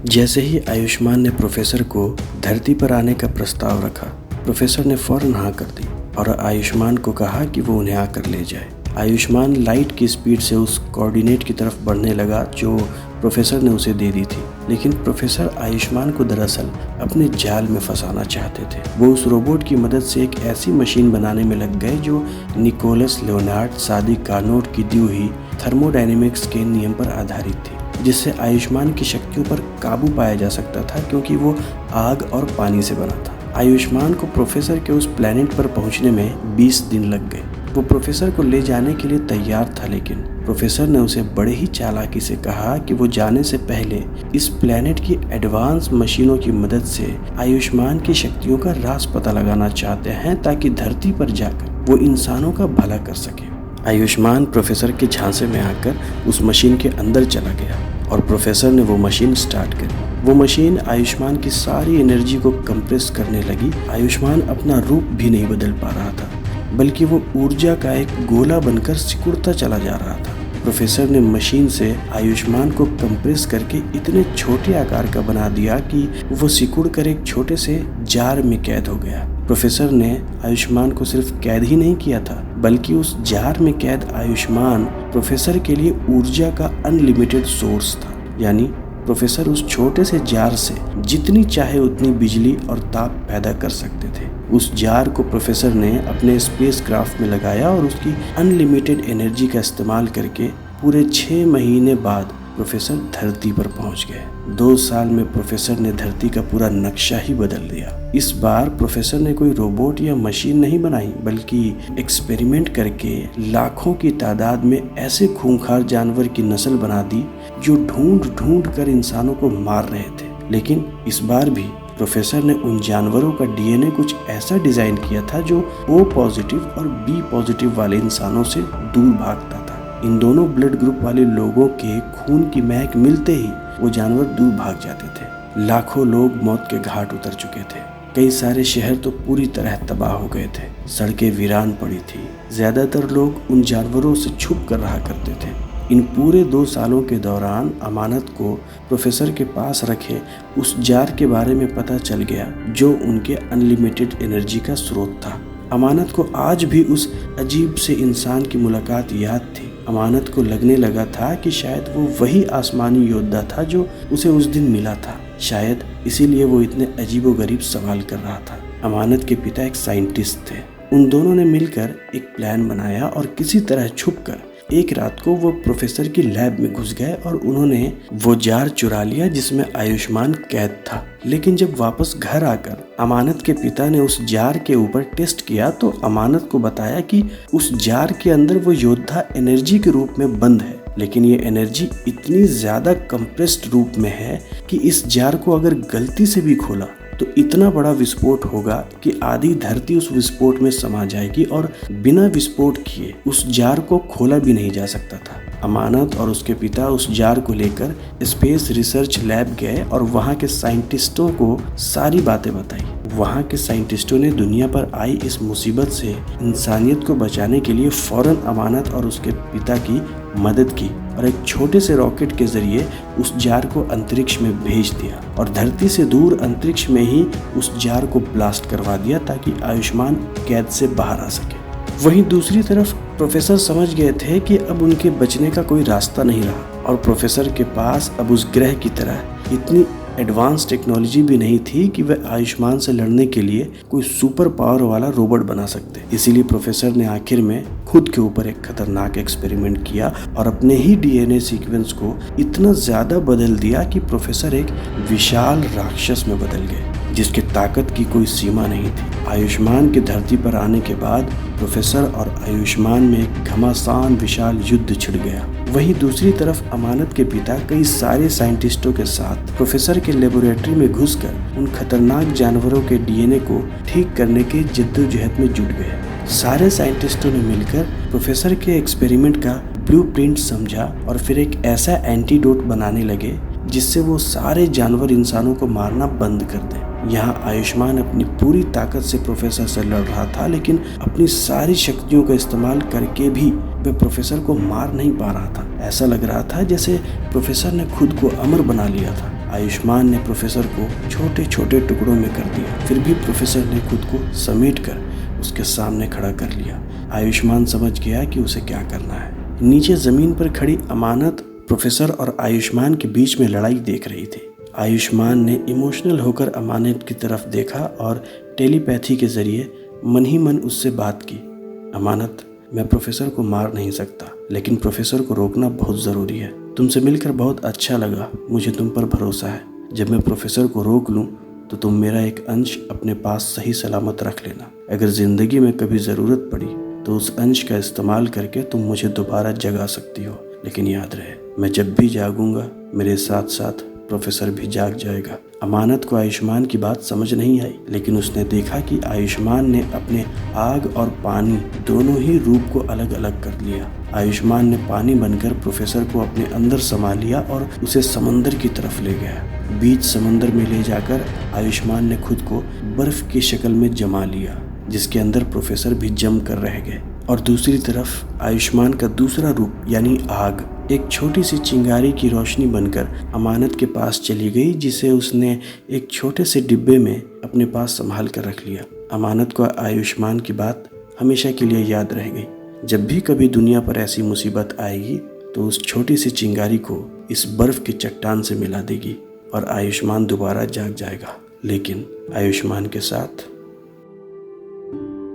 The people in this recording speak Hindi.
जैसे ही आयुष्मान ने प्रोफेसर को धरती पर आने का प्रस्ताव रखा, प्रोफेसर ने फौरन हाँ कर दी और आयुष्मान को कहा कि वो उन्हें आकर ले जाए। आयुष्मान लाइट की स्पीड से उस कोऑर्डिनेट की तरफ बढ़ने लगा जो प्रोफेसर ने उसे दे दी थी, लेकिन प्रोफेसर आयुष्मान को दरअसल अपने जाल में फंसाना चाहते थे। वो उस रोबोट की मदद से एक ऐसी मशीन बनाने में लग गए जो निकोलस लियोनार्ड सादी कार्नोट की दी हुई थर्मोडायनेमिक्स के नियम पर आधारित थी, जिससे आयुष्मान की शक्तियों पर काबू पाया जा सकता था क्योंकि वो आग और पानी से बना था। आयुष्मान को प्रोफेसर के उस प्लेनेट पर पहुंचने में 20 दिन लग गए। वो प्रोफेसर को ले जाने के लिए तैयार था, लेकिन प्रोफेसर ने उसे बड़े ही चालाकी से कहा कि वो जाने से पहले इस प्लेनेट की एडवांस मशीनों की मदद से आयुष्मान की शक्तियों का राज पता लगाना चाहते हैं ताकि धरती पर जाकर वो इंसानों का भला कर सके। आयुष्मान प्रोफेसर के झांसे में आकर उस मशीन के अंदर चला गया और प्रोफेसर ने वो मशीन स्टार्ट करी। वो मशीन आयुष्मान की सारी एनर्जी को कंप्रेस करने लगी। आयुष्मान अपना रूप भी नहीं बदल पा रहा था, बल्कि वो ऊर्जा का एक गोला बनकर सिकुड़ता चला जा रहा था। प्रोफेसर ने मशीन से आयुष्मान को कंप्रेस करके इतने छोटे आकार का बना दिया कि वो सिकुड़ कर एक छोटे से जार में कैद हो गया। प्रोफेसर ने आयुष्मान को सिर्फ कैद ही नहीं किया था, बल्कि उस जार में कैद आयुष्मान प्रोफेसर के लिए ऊर्जा का अनलिमिटेड सोर्स था। यानी प्रोफेसर उस छोटे से जार से जितनी चाहे उतनी बिजली और ताप पैदा कर सकते थे। उस जार को प्रोफेसर ने अपने स्पेसक्राफ्ट में लगाया और उसकी अनलिमिटेड एनर्जी का इस्तेमाल करके पूरे 6 महीने बाद प्रोफेसर धरती पर पहुंच गए। 2 साल में प्रोफेसर ने धरती का पूरा नक्शा ही बदल दिया। इस बार प्रोफेसर ने कोई रोबोट या मशीन नहीं बनाई, बल्कि एक्सपेरिमेंट करके लाखों की तादाद में ऐसे खूंखार जानवर की नस्ल बना दी जो ढूंढ ढूंढ कर इंसानों को मार रहे थे। लेकिन इस बार भी प्रोफेसर ने उन जानवरों का डीएनए कुछ ऐसा डिजाइन किया था जो O पॉजिटिव और B पॉजिटिव वाले इंसानों से दूर भागता था। इन दोनों ब्लड ग्रुप वाले लोगों के खून की महक मिलते ही वो जानवर दूर भाग जाते थे। लाखों लोग मौत के घाट उतर चुके थे। कई सारे शहर तो पूरी तरह तबाह हो गए थे। सड़कें वीरान पड़ी थी। ज्यादातर लोग उन जानवरों से छुप कर रहा करते थे। इन पूरे 2 सालों के दौरान अमानत को प्रोफेसर के पास रखे उस जार के बारे में पता चल गया जो उनके अनलिमिटेड एनर्जी का स्रोत था। अमानत को आज भी उस अजीब से इंसान की मुलाकात याद थी। अमानत को लगने लगा था कि शायद वो वही आसमानी योद्धा था जो उसे उस दिन मिला था। शायद इसीलिए वो इतने अजीबोगरीब सवाल कर रहा था। अमानत के पिता एक साइंटिस्ट थे। उन दोनों ने मिलकर एक प्लान बनाया और किसी तरह छुपकर एक रात को वो प्रोफेसर की लैब में घुस गए और उन्होंने वो जार चुरा लिया जिसमें आयुष्मान कैद था। लेकिन जब वापस घर आकर अमानत के पिता ने उस जार के ऊपर टेस्ट किया तो अमानत को बताया कि उस जार के अंदर वो योद्धा एनर्जी के रूप में बंद है, लेकिन ये एनर्जी इतनी ज्यादा कंप्रेस्ड रूप में है कि इस जार को अगर गलती से भी खोला तो इतना बड़ा विस्फोट होगा कि आधी धरती उस विस्फोट में समा जाएगी और बिना विस्फोट किए उस जार को खोला भी नहीं जा सकता था। अमानत और उसके पिता उस जार को लेकर स्पेस रिसर्च लैब गए और वहाँ के साइंटिस्टों को सारी बातें बताई। वहाँ के साइंटिस्टों ने दुनिया पर आई इस मुसीबत से इंसानियत को बचाने के लिए फौरन अमानत और उसके पिता की मदद की और एक छोटे से रॉकेट के जरिए उस जार को अंतरिक्ष में भेज दिया और धरती से दूर अंतरिक्ष में ही उस जार को ब्लास्ट करवा दिया ताकि आयुष्मान कैद से बाहर आ सके। वहीं दूसरी तरफ प्रोफेसर समझ गए थे कि अब उनके बचने का कोई रास्ता नहीं रहा और प्रोफेसर के पास अब उस ग्रह की तरह इतनी एडवांस टेक्नोलॉजी भी नहीं थी कि वह आयुष्मान से लड़ने के लिए कोई सुपर पावर वाला रोबोट बना सकते। इसीलिए प्रोफेसर ने आखिर में खुद के ऊपर एक खतरनाक एक्सपेरिमेंट किया और अपने ही डीएनए सीक्वेंस को इतना ज्यादा बदल दिया कि प्रोफेसर एक विशाल राक्षस में बदल गए जिसकी ताकत की कोई सीमा नहीं थी। आयुष्मान के धरती पर आने के बाद प्रोफेसर और आयुष्मान में एक घमासान विशाल युद्ध छिड़ गया। वहीं दूसरी तरफ अमानत के पिता कई सारे साइंटिस्टों के साथ प्रोफेसर के लेबोरेटरी में घुसकर उन खतरनाक जानवरों के डीएनए को ठीक करने के जद्दोजहद में जुट गए। सारे साइंटिस्टों ने मिलकर प्रोफेसर के एक्सपेरिमेंट का ब्लूप्रिंट समझा और फिर एक ऐसा एंटीडोट बनाने लगे जिससे वो सारे जानवर इंसानों को मारना बंद कर दें। यहाँ आयुष्मान अपनी पूरी ताकत से प्रोफेसर से लड़ रहा था, लेकिन अपनी सारी शक्तियों का इस्तेमाल करके भी वह प्रोफेसर को मार नहीं पा रहा था। ऐसा लग रहा था जैसे प्रोफेसर ने खुद को अमर बना लिया था। आयुष्मान ने प्रोफेसर को छोटे छोटे टुकड़ों में कर दिया। फिर भी प्रोफेसर ने खुद को समेटकर उसके सामने खड़ा कर लिया। आयुष्मान समझ गया कि उसे क्या करना है। नीचे जमीन पर खड़ी अमानत प्रोफेसर और आयुष्मान के बीच में लड़ाई देख रही थी। आयुष्मान ने इमोशनल होकर अमानत की तरफ देखा और टेलीपैथी के जरिए मन ही मन उससे बात की। अमानत, मैं प्रोफेसर को मार नहीं सकता, लेकिन प्रोफेसर को रोकना बहुत ज़रूरी है। तुमसे मिलकर बहुत अच्छा लगा, मुझे तुम पर भरोसा है। जब मैं प्रोफेसर को रोक लूँ तो तुम मेरा एक अंश अपने पास सही सलामत रख लेना। अगर ज़िंदगी में कभी ज़रूरत पड़ी तो उस अंश का इस्तेमाल करके तुम मुझे दोबारा जगा सकती हो। लेकिन याद रहे, मैं जब भी जागूंगा मेरे साथ साथ प्रोफेसर भी जाग जाएगा। अमानत को आयुष्मान की बात समझ नहीं आई, लेकिन उसने देखा कि आयुष्मान ने अपने आग और पानी दोनों ही रूप को अलग अलग कर लिया। आयुष्मान ने पानी बनकर प्रोफेसर को अपने अंदर समा लिया और उसे समंदर की तरफ ले गया। बीच समंदर में ले जाकर आयुष्मान ने खुद को बर्फ की शक्ल में जमा लिया, जिसके अंदर प्रोफेसर भी जम कर रह गए। और दूसरी तरफ आयुष्मान का दूसरा रूप यानी आग एक छोटी सी चिंगारी की रोशनी बनकर अमानत के पास चली गई, जिसे उसने एक छोटे से डिब्बे में अपने पास संभाल कर रख लिया। अमानत को आयुष्मान की बात हमेशा के लिए याद रह गई। जब भी कभी दुनिया पर ऐसी मुसीबत आएगी तो उस छोटी सी चिंगारी को इस बर्फ की चट्टान से मिला देगी और आयुष्मान दोबारा जाग जाएगा। लेकिन आयुष्मान के साथ